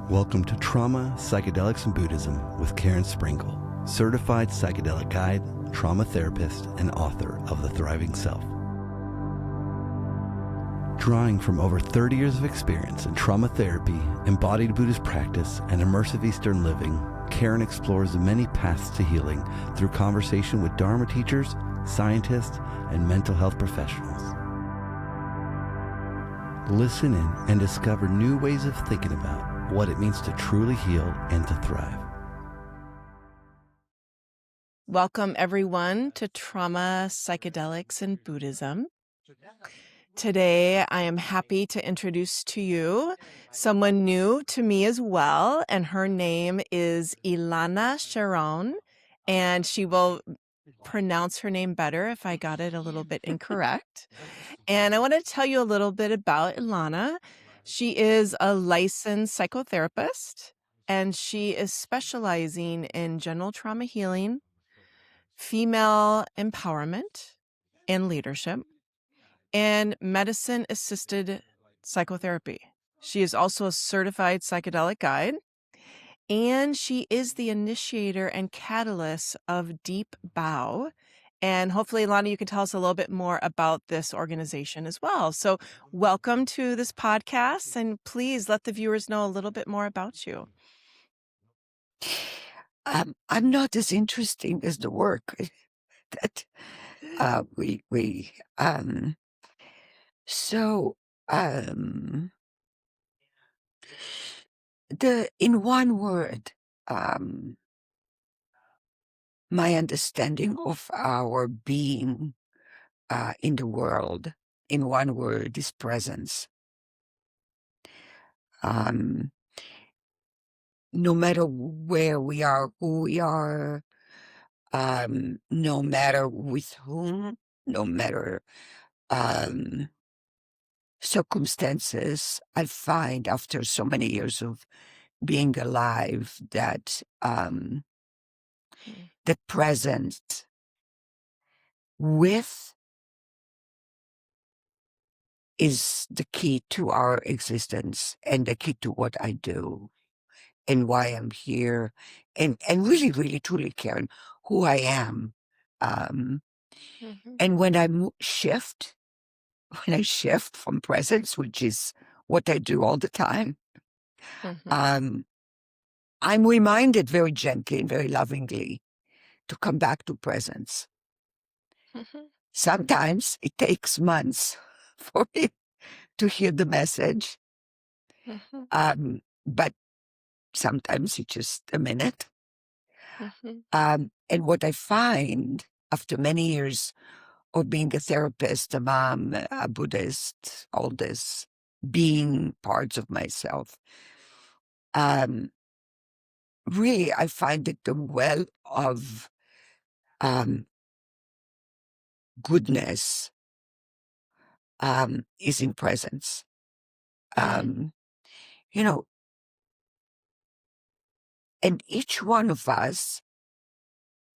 Welcome to Trauma, Psychedelics, and Buddhism with Karen Sprinkle, certified psychedelic guide, trauma therapist, and author of The Thriving Self. Drawing from over 30 years of experience in trauma therapy, embodied Buddhist practice, and immersive Eastern living, Karen explores the many paths to healing through conversation with Dharma teachers, scientists, and mental health professionals. Listen in and discover new ways of thinking about what it means to truly heal and to thrive. Welcome, everyone, to Trauma, Psychedelics, and Buddhism. Today, I am happy to introduce to you someone new to me as well, and her name is Ilana Shauran, and she will pronounce her name better if I got it a little bit incorrect. And I want to tell you a little bit about Ilana. She is a licensed psychotherapist, and she is specializing in general trauma healing, female empowerment and leadership, and medicine-assisted psychotherapy. She is also a certified psychedelic guide, and she is the initiator and catalyst of Deep Bow. And hopefully, Ilana, you can tell us a little bit more about this organization as well. So welcome to this podcast, and please let the viewers know a little bit more about you. I'm not as interesting as the work that we in one word, my understanding of our being in the world, in one word, is presence. No matter where we are, who we are, no matter with whom, no matter circumstances, I find after so many years of being alive that the presence with is the key to our existence and the key to what I do and why I'm here and really, really, truly caring who I am. And when I shift from presence, which is what I do all the time, I'm reminded very gently and very lovingly to come back to presence. Sometimes it takes months for me to hear the message, but sometimes it's just a minute. And what I find after many years of being a therapist, a mom, a Buddhist, all this, being parts of myself, really I find that the well of goodness is in presence. You know, and each one of us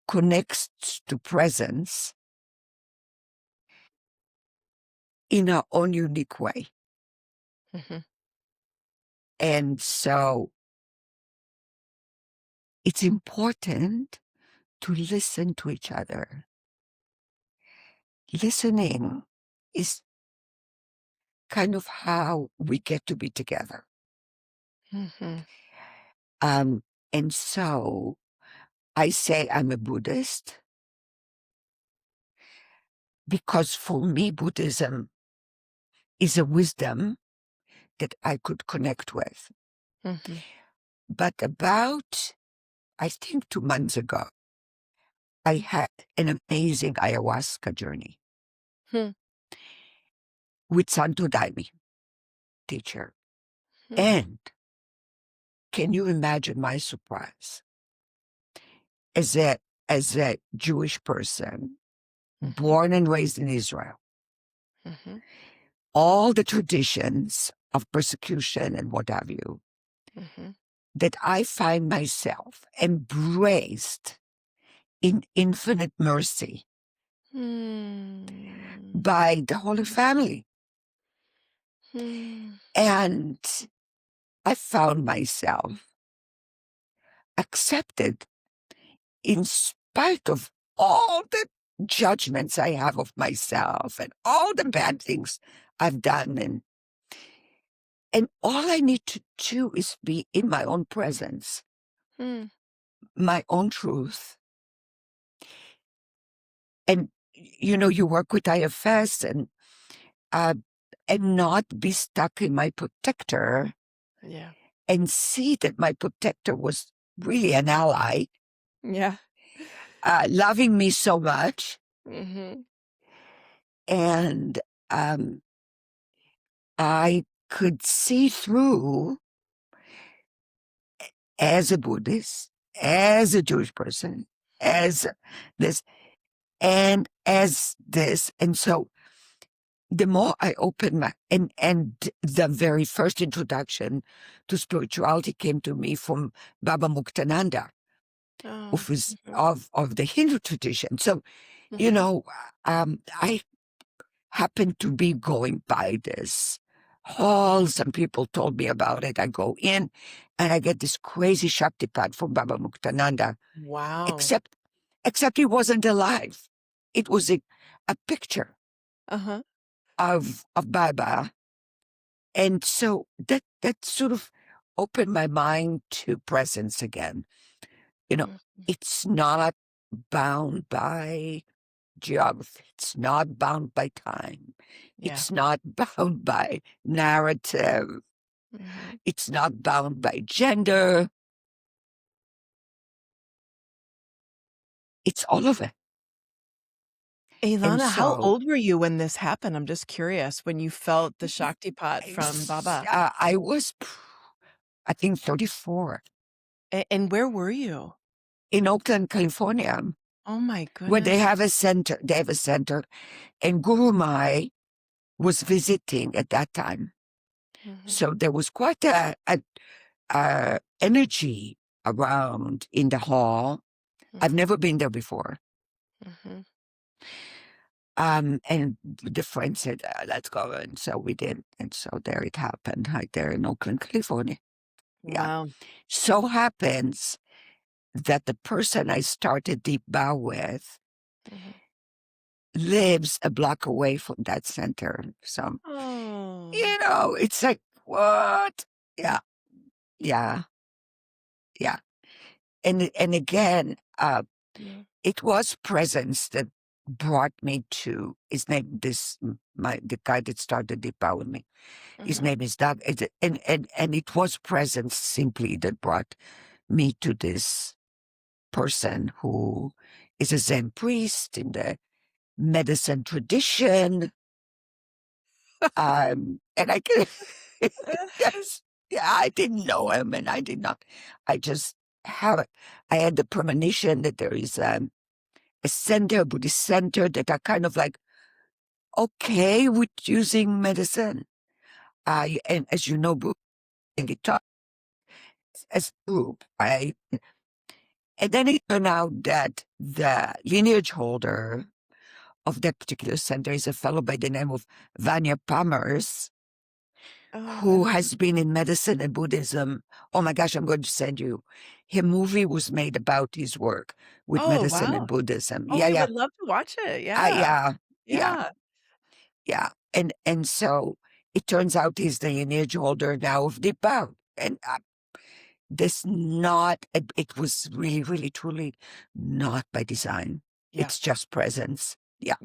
connects to presence in our own unique way. And so it's important to listen to each other. Listening is kind of how we get to be together. And so I say I'm a Buddhist because for me, Buddhism is a wisdom that I could connect with. But about, I think 2 months ago, I had an amazing ayahuasca journey with Santo Daime, teacher. And can you imagine my surprise? As a Jewish person, born and raised in Israel, all the traditions of persecution and what have you, that I find myself embraced in infinite mercy by the Holy Family. And I found myself accepted in spite of all the judgments I have of myself and all the bad things I've done. And all I need to do is be in my own presence, my own truth. And, you work with IFS and not be stuck in my protector. Yeah. And see that my protector was really an ally. Yeah. Loving me so much. Mm-hmm. And I could see through, as a Buddhist, as a Jewish person, as this, and as this. And so the more I opened my, and the very first introduction to spirituality came to me from Baba Muktananda, Oh. who was of the Hindu tradition. So, I happened to be going by this hall. Some people told me about it. I go in and I get this crazy Shaktipat from Baba Muktananda. Wow. Except he wasn't alive. It was a picture of Baba. And so that sort of opened my mind to presence again. It's not bound by geography. It's not bound by time. Yeah. It's not bound by narrative. It's not bound by gender. It's all of it. Ilana, how old were you when this happened? I'm just curious, when you felt the Shaktipat from Baba. I was, I think, 34. And where were you? In Oakland, California. Oh my goodness. Where they have a center. And Guru Mai was visiting at that time. So there was quite a energy around in the hall. I've never been there before. And the friend said, let's go. And so we did. And so there it happened, right there in Oakland, California. Wow. Yeah. So happens that the person I started Deep Bow with lives a block away from that center. So, it's like, what? Yeah. Yeah. Yeah. And again, it was presence that brought me to his name. The guy that started Deep Bow with me. His name is Doug. And it was presence simply that brought me to this person who is a Zen priest in the medicine tradition. And I can, yes, yeah, I didn't know him, and I did not. I just I had the premonition that there is a center, a Buddhist center, that are kind of like okay with using medicine. And as you know, guitar as a group, right? And then it turned out that the lineage holder of that particular center is a fellow by the name of Vanya Palmers, who has been in medicine and Buddhism. Oh my gosh, I'm going to send you. Her movie was made about his work with medicine and Buddhism. Oh, I would love to watch it. Yeah. Yeah. And so it turns out he's the lineage holder now of Deep Bow. And it was really, really, truly not by design. Yeah. It's just presence. Yeah.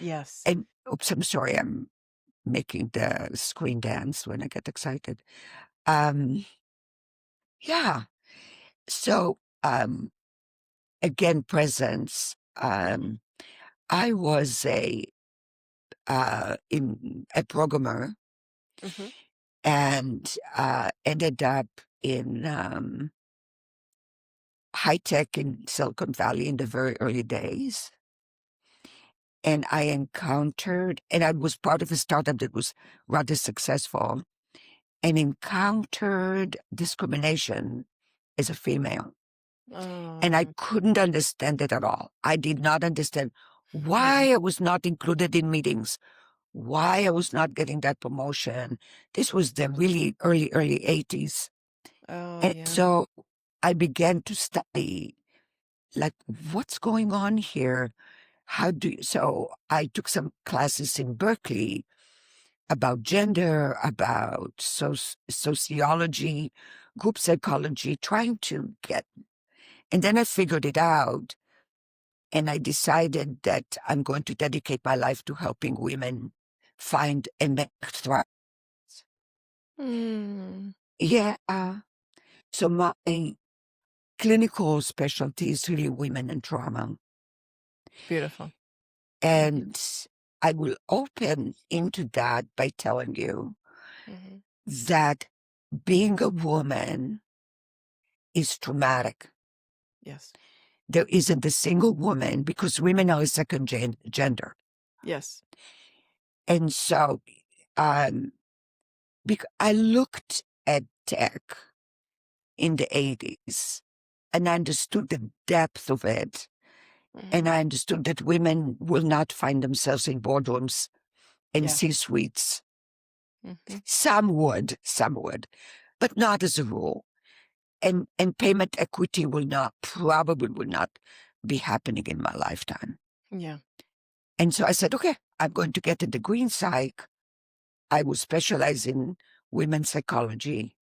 Yes. And oops, I'm sorry. I'm making the screen dance when I get excited. Yeah. So, again, presence. I was a programmer and ended up in high tech in Silicon Valley in the very early days. And I was part of a startup that was rather successful, and encountered discrimination as a female. And I couldn't understand it at all. I did not understand why I was not included in meetings, why I was not getting that promotion. This was the really early 80s. Oh, And yeah. so I began to study, like, what's going on here? So I took some classes in Berkeley about gender, about sociology, group psychology, trying to get, and then I figured it out. And I decided that I'm going to dedicate my life to helping women find and make thrive. Mm, Yeah. So my clinical specialty is really women and trauma. beautiful. And I will open into that by telling you Mm-hmm. that being a woman is traumatic. Yes. There isn't a single woman, because women are a second gender. Yes. And so I looked at tech in the 80s and I understood the depth of it. And I understood that women will not find themselves in boardrooms and Yeah. C-suites. Mm-hmm. Some would, but not as a rule. And payment equity probably will not be happening in my lifetime. Yeah. And so I said, okay, I'm going to get a degree in psych. I will specialize in women's psychology,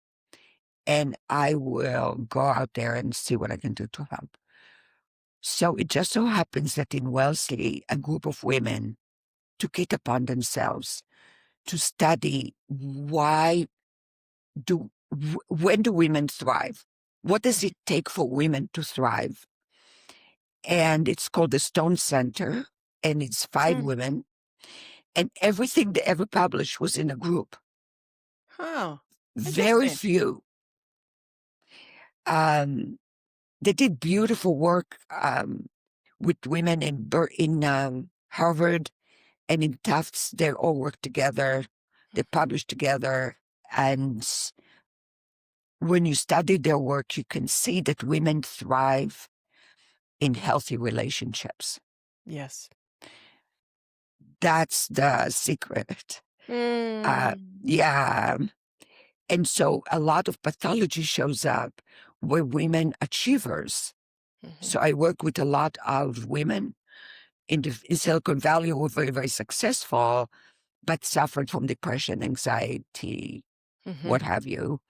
and I will go out there and see what I can do to help. So it just so happens that in Wellesley, a group of women took it upon themselves to study when do women thrive? What does it take for women to thrive? And it's called the Stone Center, and it's 5 women, and everything they ever published was in a group. Oh, Very interesting. few. They did beautiful work with women in Harvard and in Tufts. They all worked together. They published together. And when you study their work, you can see that women thrive in healthy relationships. Yes. That's the secret. Mm. Yeah. And so a lot of pathology shows up where women achievers. Mm-hmm. So I work with a lot of women in Silicon Valley who were very, very successful, but suffered from depression, anxiety, what have you,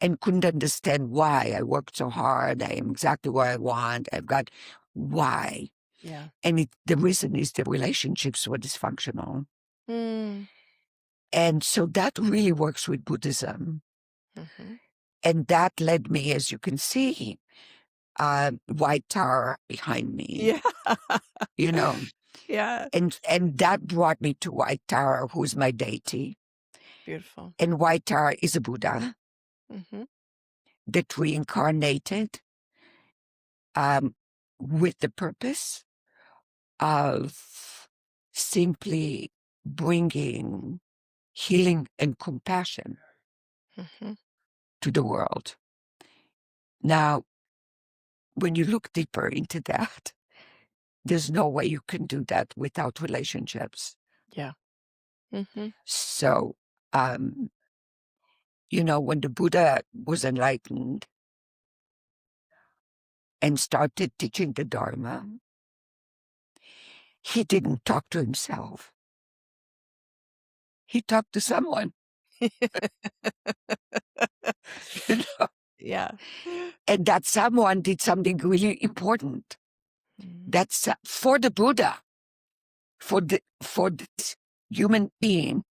and couldn't understand why. I worked so hard. I am exactly where I want. I've got why. Yeah. And the reason is the relationships were dysfunctional. Mm. And so that really works with Buddhism. Mm-hmm. And that led me, as you can see, white tar behind me, Yeah. you know. Yeah. And that brought me to White Tara, who's my deity. Beautiful. And White Tara is a Buddha Mm-hmm. that reincarnated with the purpose of simply bringing healing and compassion to the world. Now, when you look deeper into that, there's no way you can do that without relationships. Yeah. Mm-hmm. So, when the Buddha was enlightened and started teaching the Dharma, he didn't talk to himself. He talked to someone. you know? Yeah. And that someone did something really important. That's for the Buddha, for the human being.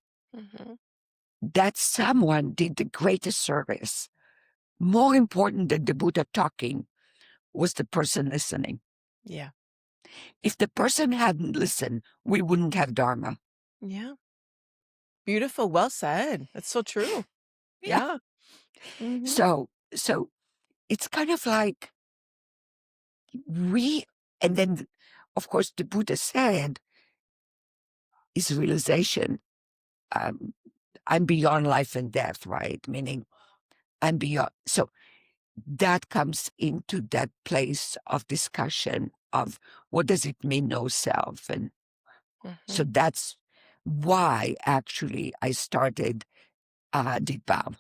That someone did the greatest service. More important than the Buddha talking was the person listening. Yeah. If the person hadn't listened, we wouldn't have Dharma. Yeah. Beautiful. Well said. That's so true. Yeah. Mm-hmm. So it's kind of like and then, of course, the Buddha said, is realization. I'm beyond life and death, right? Meaning I'm beyond. So that comes into that place of discussion of what does it mean, no self? And so that's why actually I started Deep Bow.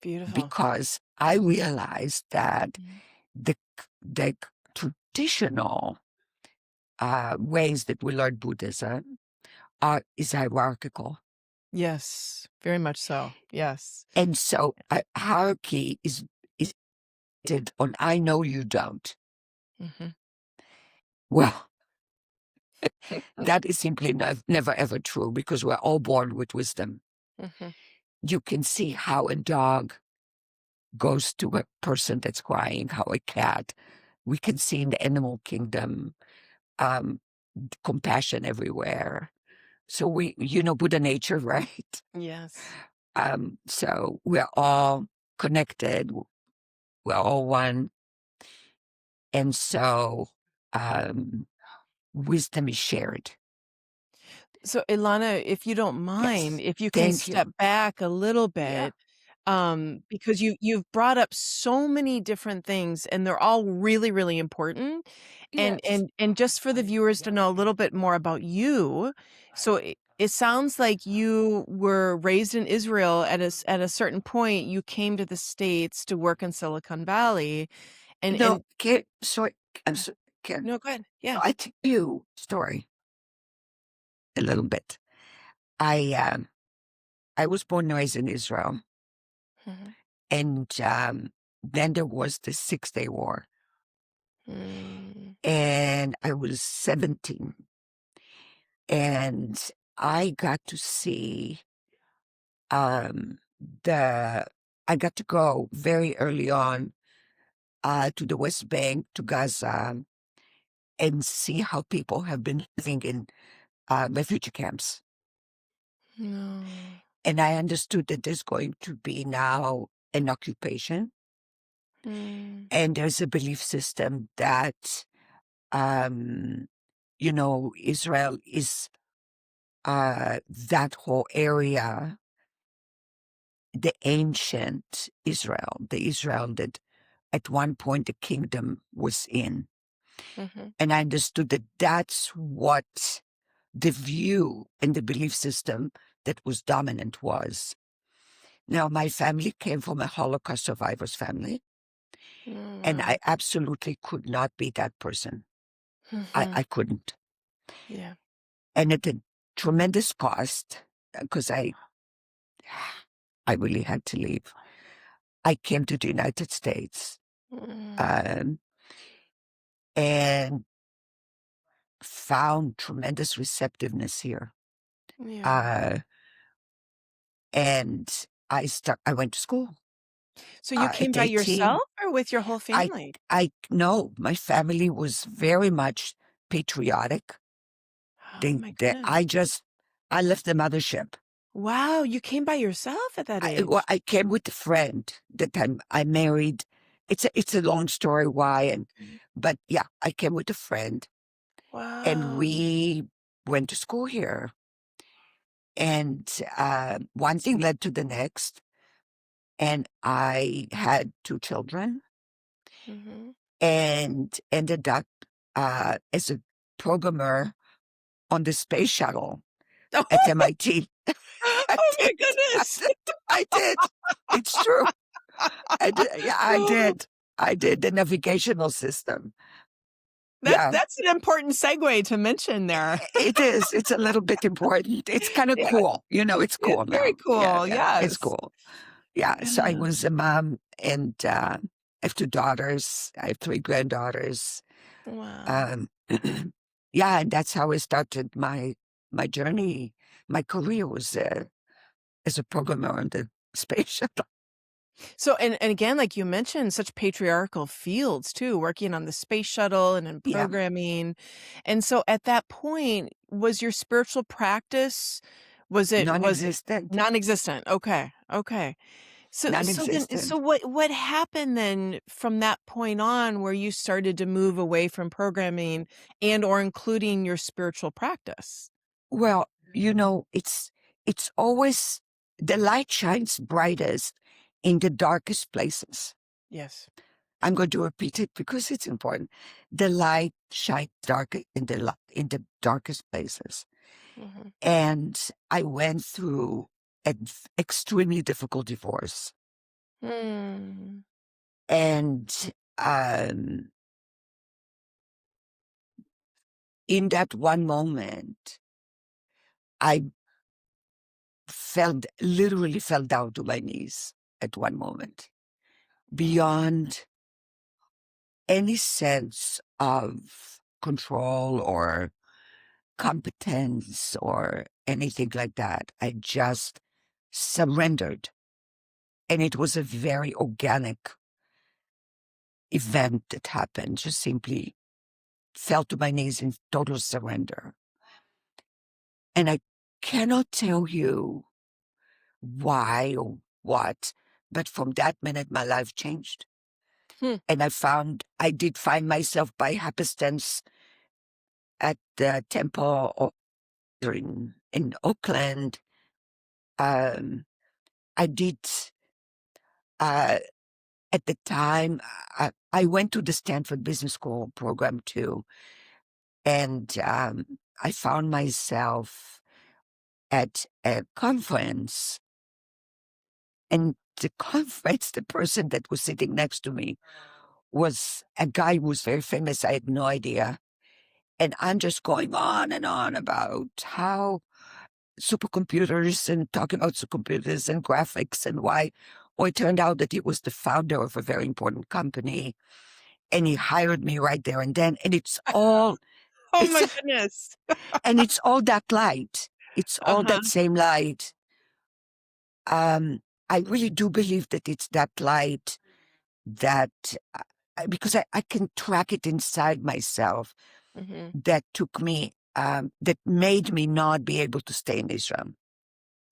Beautiful. Because I realized that Mhm. the traditional ways that we learn Buddhism is hierarchical. Yes, very much so. Yes. And so hierarchy is on I know you don't. Mhm. Well, that is simply never ever true, because we're all born with wisdom. Mhm. You can see how a dog goes to a person that's crying, how a cat. We can see in the animal kingdom compassion everywhere. So Buddha nature, right? Yes. So we're all connected. We're all one. And so wisdom is shared. So, Ilana, if you don't mind, Yes. if you can Thank you. step back a little Yeah. bit, because you've brought up so many different things, and they're all really, really important. And Yes. just for the viewers to know a little bit more about you, so it sounds like you were raised in Israel. At a certain point, you came to the States to work in Silicon Valley, No, and sorry. I'm so, can no, go ahead. Yeah. I tell you a story a little bit? I was born and raised in Israel, Mhm. and then there was the 6 Day War, Mm. and I was 17, and I got to see um, the. I got to go very early on to the West Bank, to Gaza, and see how people have been living in refugee camps. No. And I understood that there's going to be now an occupation, Mm. and there's a belief system that, um, Israel is that whole area, the ancient Israel, the Israel that at one point the kingdom was in. Mhm. And I understood that that's what the view and the belief system that was dominant was. Now, my family came from a Holocaust survivors family, Oh, and wow. I absolutely could not be that person. Mhm. I couldn't. Yeah. And at a tremendous cost, because I really had to leave. I came to the United States Mm. um, and found tremendous receptiveness here. Yeah. Uh, and I went to school So you came at by 18. yourself or with your whole I, family? I know my family was very much patriotic. Oh my They goodness. I left the mothership. Wow, you came by yourself at that age. I came with a friend that I married. It's a long story why, but yeah, I came with a friend, and Wow. we went to school here. And one thing led to the next, and I had 2 children, Mhm. and ended up as a programmer on the Space Shuttle at MIT. I Oh did. my goodness. I did. It's true. I did. Yeah, I Oh, did. I did the navigational system. that's Yeah, that's an important segue to mention there. it is. It's a little bit important. It's kind of Yeah, cool. It's it's cool very now. Yeah, cool. yeah, it's Yes. cool. Yeah. So I Yeah. was a mom, and I have 2 daughters. I have 3 granddaughters. Wow. Um, yeah, and that's how I started my journey. My career was as a programmer on the space shuttle. So, and again, like you mentioned, such patriarchal fields too, working on the space shuttle and in Yeah, programming. And so at that point, was your spiritual practice, was it non-existent, non-existent? Okay. Okay. So non-existent. what happened then from that point on where you started to move away from programming and or including your spiritual practice? Well, it's always the light shines brightest in the darkest places. Yes. I'm going to repeat it because it's important. The light shines darker in the darkest places. Mm-hmm. And I went through an extremely difficult divorce. Mm. And um, in that one moment, I literally fell down to my knees at one moment, beyond any sense of control or competence or anything like that. I just surrendered. And it was a very organic event that happened, just simply fell to my knees in total surrender. And I cannot tell you why or what, but from that minute, my life changed. Hmm. And I did find myself by happenstance at the temple in Oakland. I did, uh, at the time, I went to the Stanford Business School program too. And I found myself at a conference. And the conference, the person that was sitting next to me was a guy who was very famous. I had no idea. And I'm just going on and on about how supercomputers and talking about supercomputers and graphics and why. Well, it turned out that he was the founder of a very important company and he hired me right there and then. And Oh it's, my goodness. and it's all that light. It's all Uh-huh. that same light. I really do believe that it's that light that, because I can track it inside myself, Mm-hmm. that took me, that made me not be able to stay in Israel.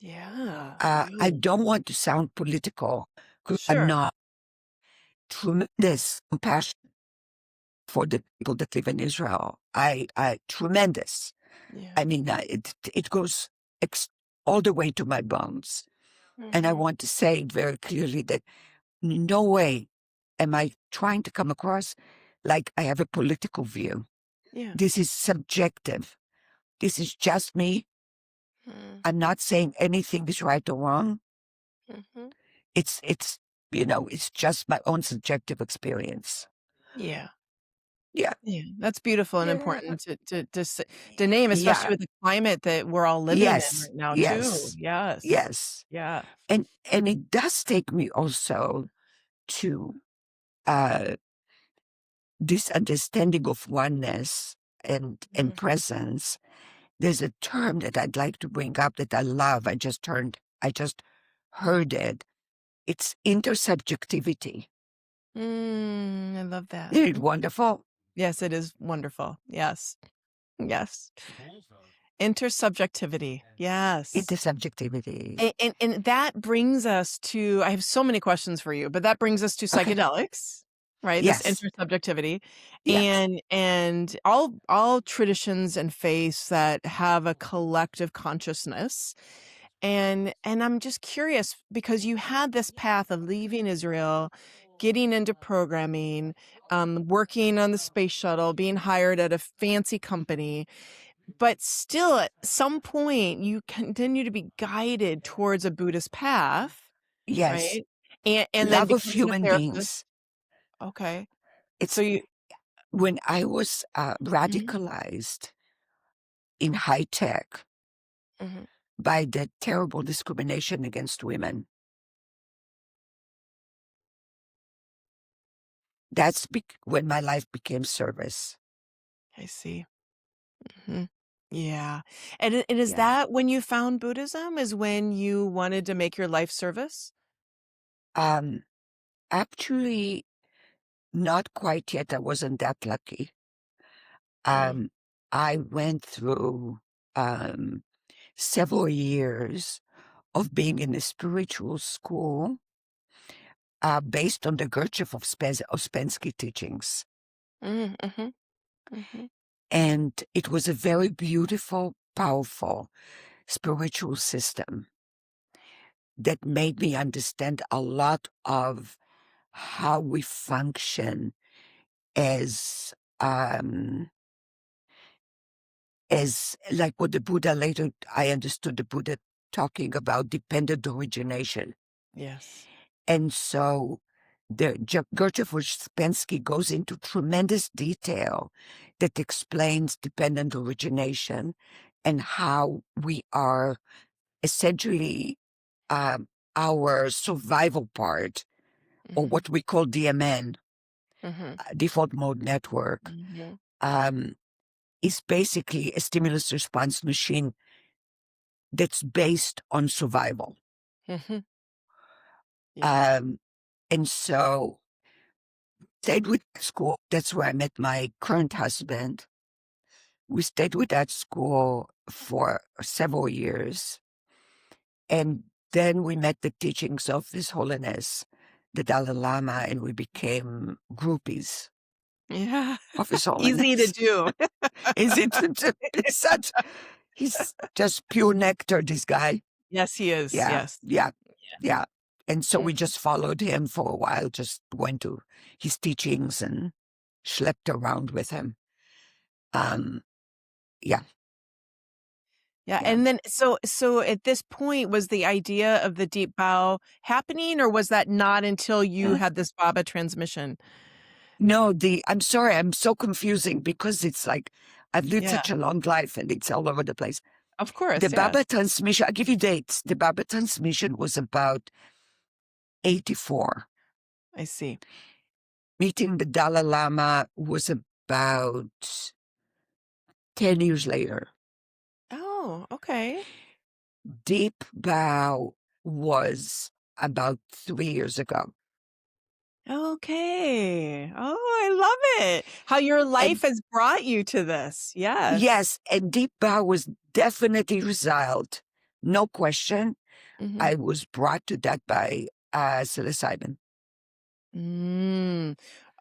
Yeah. I Wow. don't want to sound political, 'cause I'm Sure. not. Tremendous compassion for the people that live in Israel. I tremendous. Yeah. I mean, it goes all the way to my bones. And I Mm-hmm. want to say very clearly that in no way am I trying to come across like I have a political view. Yeah. This is subjective. This is just me. Mm-hmm. I'm not saying anything is right or wrong. Mm-hmm. It's it's just my own subjective experience. Yeah. Yeah. Yeah. That's beautiful and Yeah. important to name, especially Yeah. with the climate that we're all living in Yes. right now, too. Yes. Yes. Yes. Yeah. And it does take me also to uh this understanding of oneness and Mhm. presence. There's a term that I'd like to bring up that I love. I just heard it. It's intersubjectivity. I love that. Isn't it wonderful? Yes, it is wonderful. Yes. Yes. Intersubjectivity. Yes. Intersubjectivity. And that brings us to I have so many questions for you, but that brings us to Okay. psychedelics, right? This Yes. intersubjectivity Yes. and all traditions and faiths that have a collective consciousness. And I'm just curious because you had this path of leaving Israel, getting into programming, working on the space shuttle, being hired at a fancy company, but still, at some point, you continue to be guided towards a Buddhist path, Yes. right? And then Love of becoming a human therapist. beings. Okay. So It's you when I was Mhm, radicalized in high tech mhm. by the terrible discrimination against women. When my life became service. I see. Mhm. Yeah. And is Yeah. that when you found Buddhism? Is when you wanted to make your life service? Um, Actually, not quite yet. I wasn't that lucky. Mm, Um, I went through um, several years of being in a spiritual school based on the Gurdjieff of Ouspensky teachings. mhm, mhm. And it was a very beautiful, powerful spiritual system that made me understand a lot of how we function as as like what the Buddha later, I understood the Buddha talking about dependent origination. Yes. And so Gertrude Uspensky goes into tremendous detail that explains dependent origination and how we are essentially our survival part, or Mm-hmm. what we call DMN, Mm-hmm. default mode network, Mm-hmm. is basically a stimulus response machine that's based on survival. Mm-hmm. Yeah. And so stayed with school. That's where I met my current husband. We stayed with that school for several years. And then we met the teachings of His Holiness, the Dalai Lama, and we became groupies Yeah. of His Easy to Holiness. do. Is it it's such, he's just pure nectar, this guy. Yes, he is. Yeah, Yes. yeah, yeah. And so we Mm. just followed him for a while, just went to his teachings and schlepped around with him. Yeah, Yeah. yeah. And then so at this point, was the idea of the deep bow happening, or was that not until you Huh? had this Baba transmission? No, I'm sorry, I'm so confusing because it's like I've lived Yeah. such a long life and it's all over the place. Of The course. Yeah. Baba transmission, I'll give you dates. The Baba transmission was about 84. I see. Meeting the Dalai Lama was about 10 years later. Oh, okay. Deep Bow was about 3 years ago. Okay. Oh, I love it. How your And life has brought you to this. Yes. yes, and Deep Bow was definitely resolved. No question. Mhm. I was brought to that by psilocybin.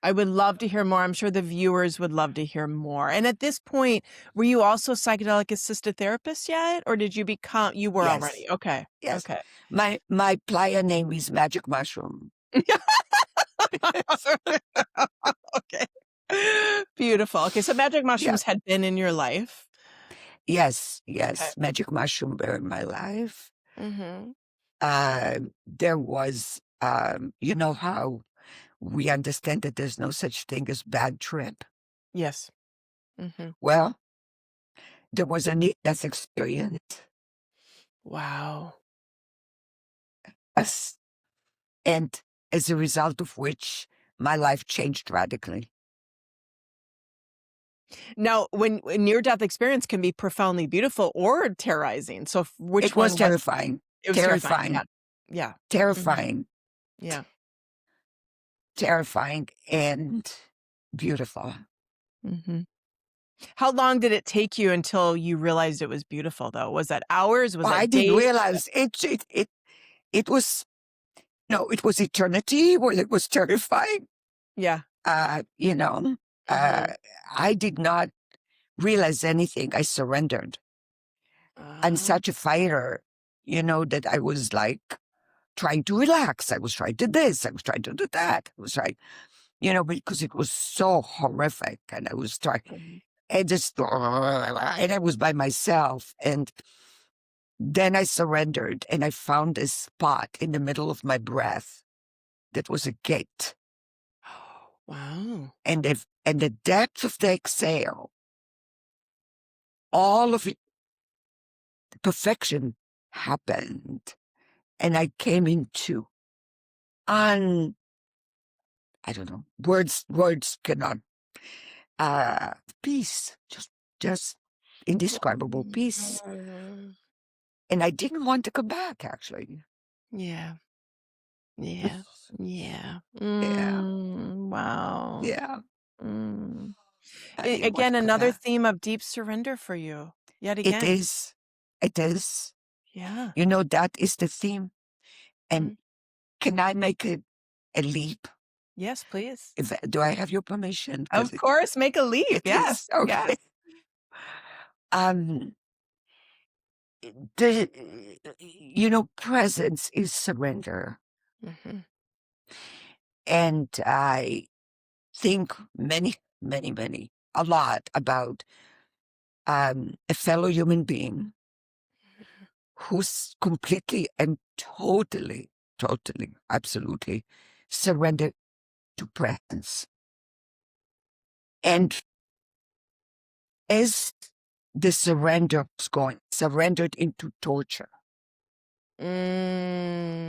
I would love to hear more. I'm sure the viewers would love to hear more. And at this point, were you also psychedelic assisted therapist yet? Or did you become, you were Yes, already? Okay. yes. Okay. My playa name is Magic Mushroom. Okay. Beautiful. Okay. So magic Yeah. mushrooms had been in your life. Yes, Okay. yes. Magic Mushroom were in my life. Mm-hmm. There was, you know how we understand that there's no such thing as bad trip. Yes. Mm-hmm. Well, there was a near-death experience. Wow. As, and as a result of which my life changed radically. Now, when near-death experience can be profoundly beautiful or terrorizing. So which It was one was terrifying. it? Was terrifying. Yeah. Terrifying. Yeah. Terrifying. Yeah. Terrifying and beautiful. Mm-hmm. How long did it take you until you realized it was beautiful, though? Was that hours? Was Well, I that didn't days? realize it was, no, it was eternity where it was terrifying. Yeah. You know, Mhm. I did not realize anything. I surrendered. I'm Ah. such a fighter, you know, that I was like trying to relax. I was trying to this. I was trying to do that. I was trying, you know, because it was so horrific. And I was trying, Mhm. and just, and I was by myself. And then I surrendered and I found a spot in the middle of my breath that was a gate. Wow. And the depth of the exhale, all of it, perfection happened. And I came into I don't know, words cannot, peace, just indescribable peace. Mhm. And I didn't want to come back, actually. Yeah. Yeah. Yeah. Yeah, Wow. yeah. Mm. I didn't want to Again, come another back. theme of deep surrender for you. Yet It again. is, it is. Yeah. You know, that is the theme. And Mm. can I make a leap? Yes, please. Do I have your permission? Because Of course, make a leap. it Yes. is okay. Yes. Um, the you know, presence is surrender, Mm-hmm. and I think a lot about a fellow human being who's completely and totally, absolutely surrendered to presence. And as the surrender was going, surrendered into torture. Mm.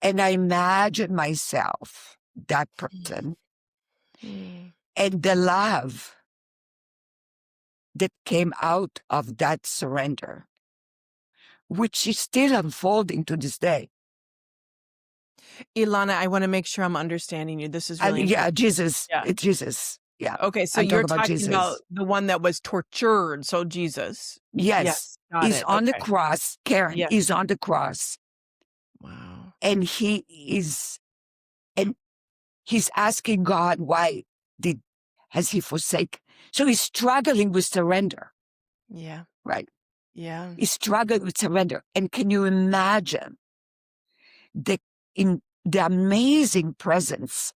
And I imagine myself, that person, and the love that came out of that surrender, which is still unfolding to this day. Ilana, I want to make sure I'm understanding you. This is really Yeah, important. Jesus. Yeah. Jesus. Yeah. Okay, so I'm you're talking about talking about Jesus. the one that was tortured, so Jesus. Yes. Got He's it. on the Okay. cross, Karen. Yes. He's on the cross. Wow. And he's asking God, why has he forsaken? So he's struggling with surrender. Yeah. Right. Yeah. He's struggling with surrender. And can you imagine the amazing presence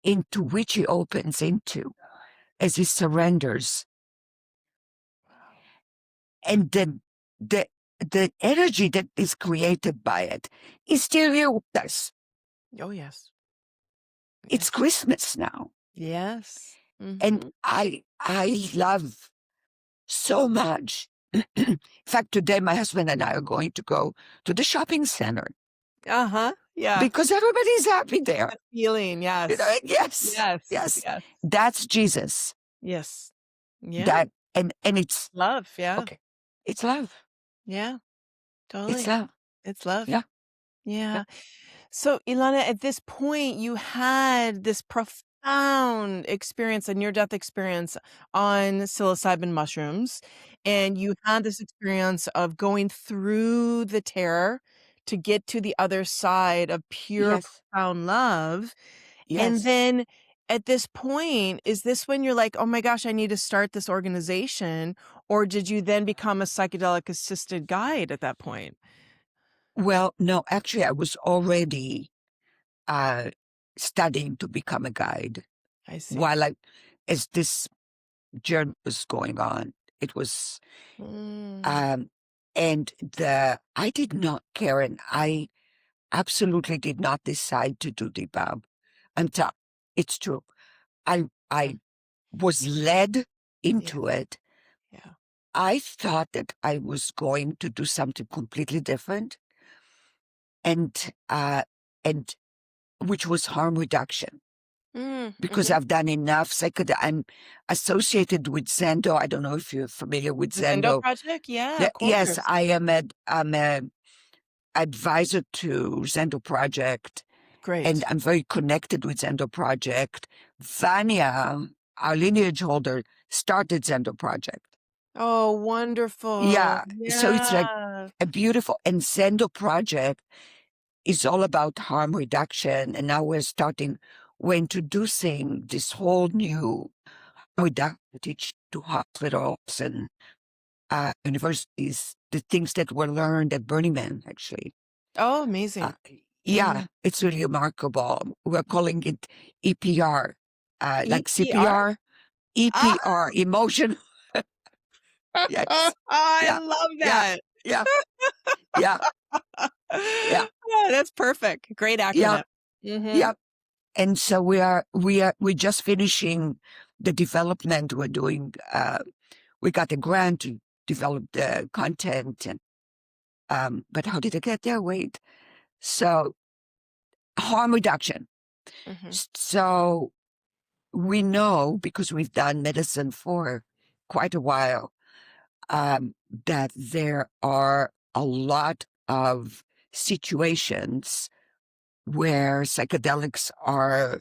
into which he opens into as he surrenders? And the energy that is created by it is still here with us. Oh, yes. It's Christmas now. Yes. And I love so much. In fact, today my husband and I are going to go to the shopping center. Uh-huh. Yeah. Because everybody's happy there. That feeling, yes. You know, yes. Yes. Yes. Yes. That's Jesus. Yes. Yeah. That and it's love, yeah. okay. It's love. Yeah. Totally. It's love. It's love. Yeah. Yeah. So, Ilana, at this point, you had this profound experience, a near-death experience on psilocybin mushrooms, and you had this experience of going through the terror to get to the other side of pure, Yes. profound love. And Yes. then at this point, is this when you're like, oh my gosh, I need to start this organization? Or did you then become a psychedelic assisted guide at that point? Well, no, actually, I was already studying to become a guide. I see. While as this journey was going on, it was, and I did not, Karen, I absolutely did not decide to do the Bob until it's true. I was led into it. Yeah. I thought that I was going to do something completely different, and which was harm reduction. Because I've done enough I'm associated with Zendo. I don't know if you're familiar with The Zendo Zendo. Project? Yeah, of Yes, course. I'm an advisor to Zendo Project. Great. And I'm very connected with Zendo Project. Vanya, our lineage holder, started Zendo Project. Oh, wonderful. Yeah. So it's like a beautiful, and Zendo Project is all about harm reduction. And now we're introducing this whole new reduction teach to hospitals and universities, the things that were learned at Burning Man, actually. Oh, amazing. Yeah, it's really remarkable. We're calling it EPR, like CPR, EPR, emotion. Yes. I love that. Yeah. Yeah. Yeah. That's perfect. Great acronym. Yeah. And so we're just finishing the development. We're doing, we got a grant to develop the content, and but how did I get there? Wait. So harm reduction. So we know, because we've done medicine for quite a while, that there are a lot of situations where psychedelics are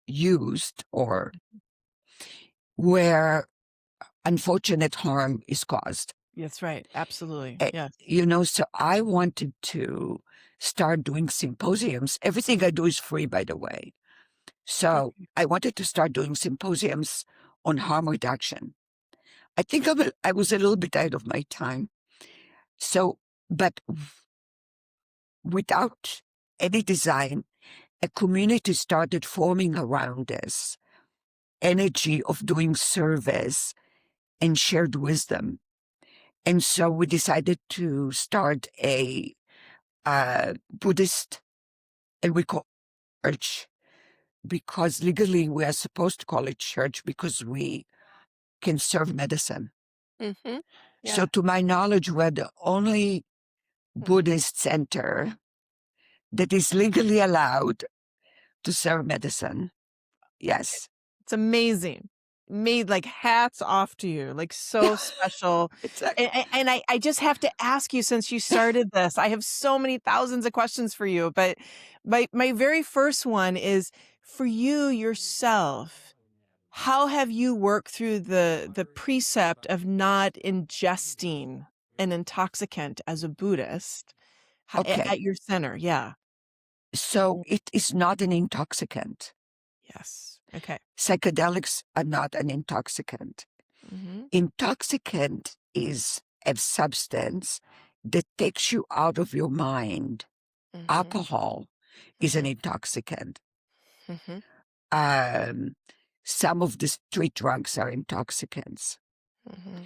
used or where unfortunate harm is caused. That's right. Absolutely. Yeah. So I wanted to start doing symposiums. Everything I do is free, by the way. So I wanted to start doing symposiums on harm reduction. I think I was a little bit ahead of my time. So, but without any design, a community started forming around this energy of doing service and shared wisdom. And so we decided to start a Buddhist, and we call it church, because legally we are supposed to call it church because we can serve medicine. Mm-hmm. Yeah. So to my knowledge, we're the only Buddhist center that is legally allowed to serve medicine. Yes. It's amazing. Made like hats off to you, like so special. Exactly. And I just have to ask you, since you started this, I have so many thousands of questions for you, but my very first one is for you yourself. How have you worked through the precept of not ingesting an intoxicant as a Buddhist Okay. at your center? Yeah. So it is not an intoxicant. Yes. Okay. Psychedelics are not an intoxicant. Mm-hmm. Intoxicant is a substance that takes you out of your mind. Mm-hmm. Alcohol is an intoxicant. Mm-hmm. Some of the street drugs are intoxicants. Mm-hmm.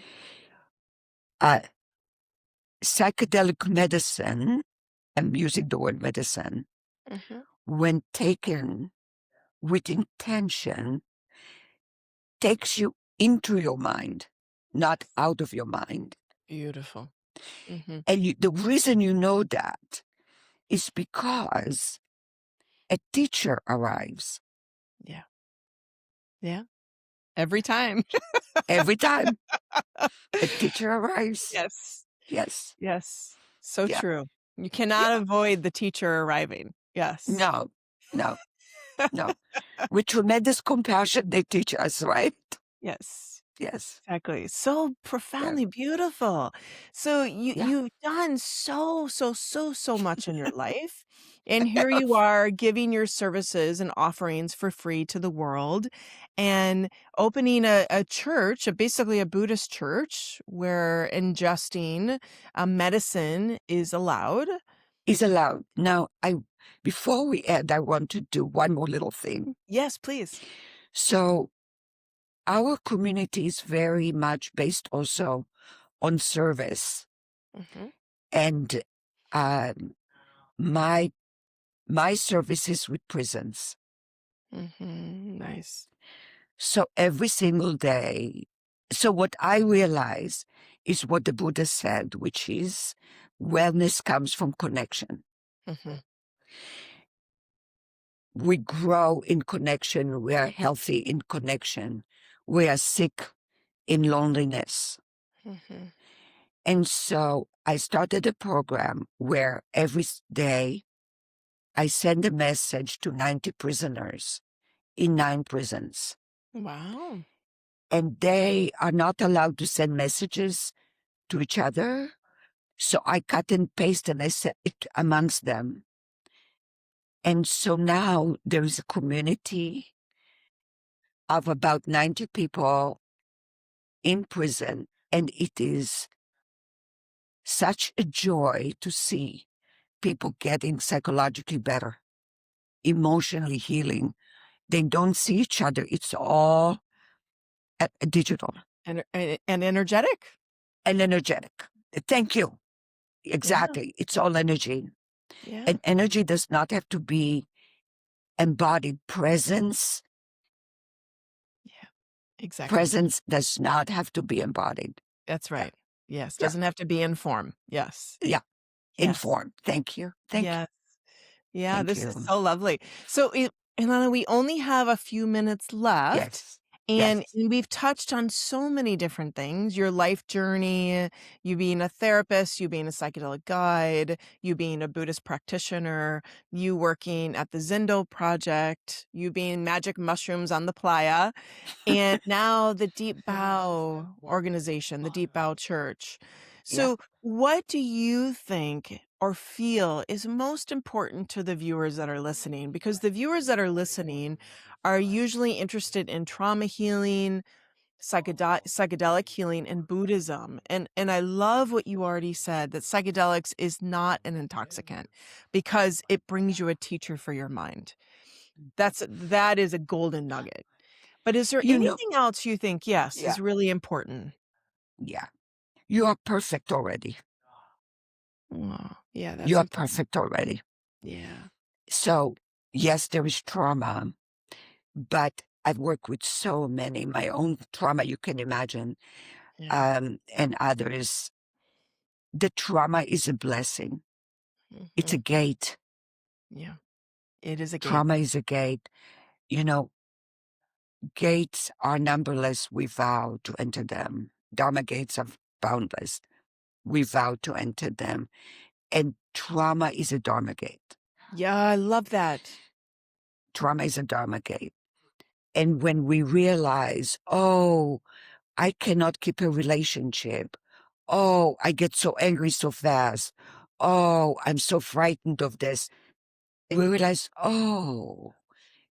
Psychedelic medicine, I'm using the word medicine, Mm-hmm. when taken with intention, takes you into your mind, not out of your mind. Beautiful. Mm-hmm. And the reason you know that is because a teacher arrives. Yeah. Yeah. Every time. Every time a teacher arrives. Yes. Yes. Yes. So Yeah. true. You cannot avoid the teacher arriving. Yes. No. With tremendous compassion, they teach us, right? Yes. Yes. Exactly. So profoundly beautiful. So you've done so much in your life. And here you are giving your services and offerings for free to the world and opening a church, basically a Buddhist church where ingesting medicine is allowed. Is allowed. Now, before we end, I want to do one more little thing. Yes, please. So our community is very much based also on service. Mm-hmm. And my service is with prisons. Mm-hmm. Nice. So every single day. So what I realize is what the Buddha said, which is wellness comes from connection. Mm-hmm. We grow in connection. We are healthy in connection. We are sick in loneliness. Mm-hmm. And so I started a program where every day I send a message to 90 prisoners in 9 prisons. Wow. And they are not allowed to send messages to each other. So I cut and paste and I set it amongst them. And so now there is a community of about 90 people in prison. And it is such a joy to see people getting psychologically better, emotionally healing. They don't see each other. It's all digital. And energetic. And energetic. Thank you. Exactly. Yeah. It's all energy. Yeah. And energy does not have to be embodied. Presence. Yeah, exactly. Presence does not have to be embodied. That's right. Yes. Doesn't have to be in form. Yes. Yeah. Yes. In form. Thank you. Thank you. Yeah. Thank This you. is so lovely. So, Ilana, we only have a few minutes left. Yes. And we've touched on so many different things, your life journey, you being a therapist, you being a psychedelic guide, you being a Buddhist practitioner, you working at the Zendo Project, you being magic mushrooms on the playa, and now the Deep Bow organization, the Deep Bow Church. So what do you think or feel is most important to the viewers that are listening? Because the viewers that are listening are usually interested in trauma healing, psychedelic healing, and Buddhism. And I love what you already said, that psychedelics is not an intoxicant because it brings you a teacher for your mind. That is a golden nugget. But is there anything else you think, is really important? Yeah. You are perfect already. Wow. Yeah, that's You are important. perfect already. Yeah. So, yes, there is trauma, but I've worked with so many, my own trauma, you can imagine, Yeah. and others. The trauma is a blessing. It's Hmm. a gate. Yeah. It is a gate. Trauma is a gate. You know, gates are numberless. We vow to enter them. Dharma gates are boundless. We vow to enter them. And trauma is a Dharma gate. Yeah, I love that. Trauma is a Dharma gate. And when we realize, oh, I cannot keep a relationship. Oh, I get so angry so fast. Oh, I'm so frightened of this. We realize, oh,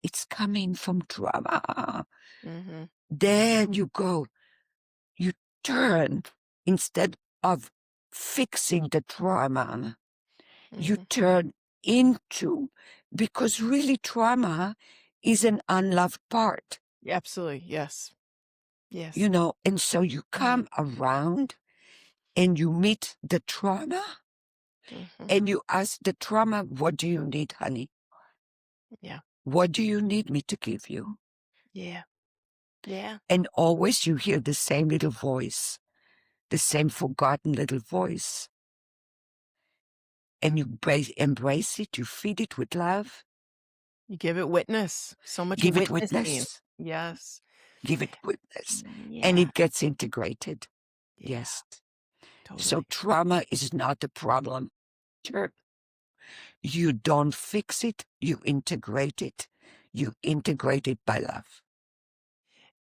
it's coming from trauma. Hmm. Then you turn, instead of fixing the trauma, you Hmm. turn into, because really trauma is an unloved part, Absolutely. Yes. Yes. you know, and so you come around and you meet the trauma Hmm. and you ask the trauma, what do you need, honey? Yeah. What do you need me to give you? Yeah. Yeah. And always you hear the same little voice, the same forgotten little voice. And you embrace it, you feed it with love, You give it witness. So much give it witnessing. witness, Yes. give it witness, and Yeah. it gets integrated. Yeah. Yes. So Totally. trauma is not a problem. Sure. You don't fix it, you integrate it. You integrate it by love.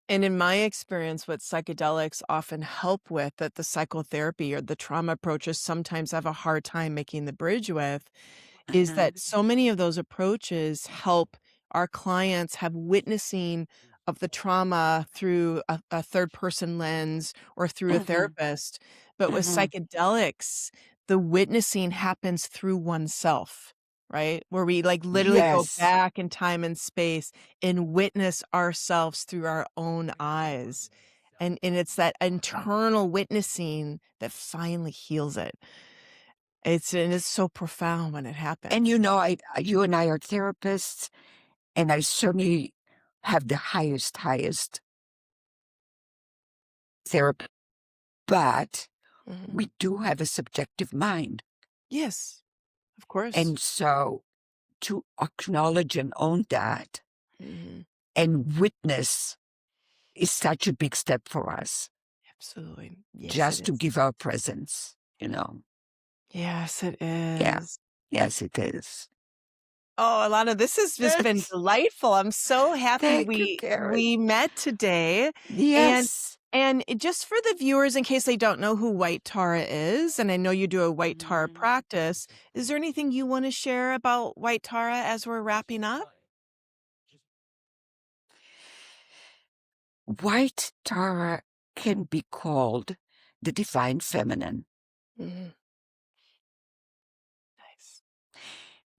And in my experience, what psychedelics often help with, that the psychotherapy or the trauma approaches sometimes have a hard time making the bridge with, is Mhm. that so many of those approaches help our clients have witnessing of the trauma through a third person lens or through a Mhm. therapist. But with Mhm. psychedelics, the witnessing happens through oneself, right? Where we like literally go Yes. back in time and space and witness ourselves through our own eyes. And it's that internal witnessing that finally heals it. It's so profound when it And happens. you know, you and I are therapists, and I certainly have the highest therapy, but Mhm. we do have a subjective mind. Yes, of course. And so to acknowledge and own that Mhm. and witness is such a big step for us, Absolutely. Yes, it just to is. give our presence, you know. Yes, it Yeah. is. Yes, it is. Oh, Alana, this has just been delightful. I'm so happy Thank you, we Karen. we met today. And Yes. just for the viewers, in case they don't know who White Tara is, and I know you do a White Tara practice, is there anything you want to share about White Tara as we're wrapping up? White Tara can be called the divine feminine. Mhm. Nice.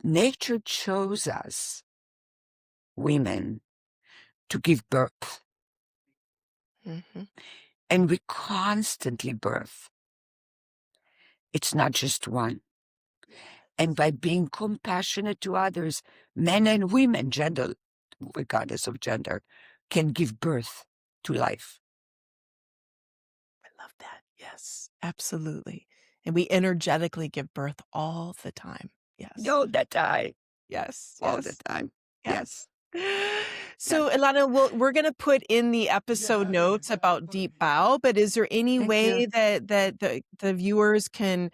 Nature chose us, women, to give birth, Mhm. and we constantly birth. It's not just one. And by being compassionate to others, men and women, gender, regardless of gender, can give birth to life. I love that. Yes, absolutely. And we energetically give birth all the time. Yes. All the time. Yes. All the Yes. time. Yes. Yes. Yes. So, Ilana, we're going to put in the episode notes about deep bow, but is there any Thank you. way that the viewers can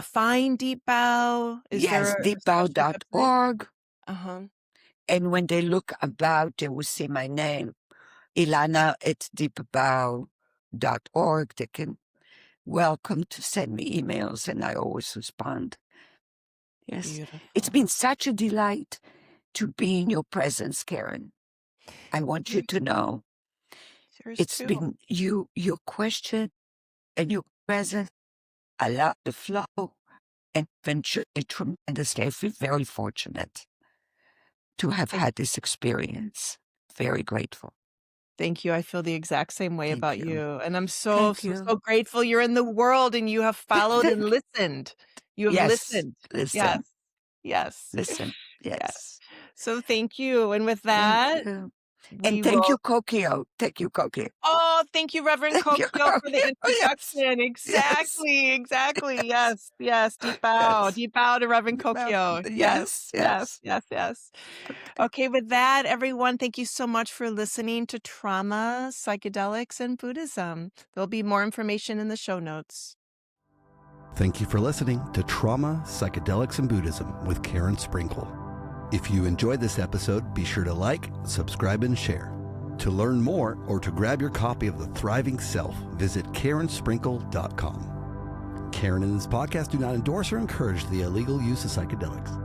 find deep bow? Is there Yes, a special website? deepbow.org. Uh-huh. And when they look about, they will see my name, Ilana at deepbow.org. They can welcome to send me emails, and I always respond. Yes. It's Beautiful. been such a delight to be in your presence, Karen. I want you Yours, to know yours it's too. been your question and your presence. I love the flow, and eventually tremendously. I feel very fortunate to have Thank had this experience. Very grateful. Thank you. I feel the exact same way Thank about you. you. And I'm so Thank you. grateful you're in the world and you have followed and listened. You have Yes, listened. listen. Yes. Yes. Listen. Yes. Yes. So thank you. And with that, Thank you. we And thank will. you, Kokio. Thank you, Kokio. Oh, thank you, Reverend Thank you, Kokio, for the Kokio. Yes. introduction. Exactly. Exactly. Yes. Yes. Deep bow. Yes. Deep bow to Reverend Deep bow. Kokio. Yes, Yes. yes. Yes. Yes. Okay, with that, everyone, thank you so much for listening to Trauma, Psychedelics, and Buddhism. There'll be more information in the show notes. Thank you for listening to Trauma, Psychedelics, and Buddhism with Karen Sprinkle. If you enjoyed this episode, be sure to like, subscribe, and share. To learn more or to grab your copy of The Thriving Self, visit KarenSprinkle.com. Karen and this podcast do not endorse or encourage the illegal use of psychedelics.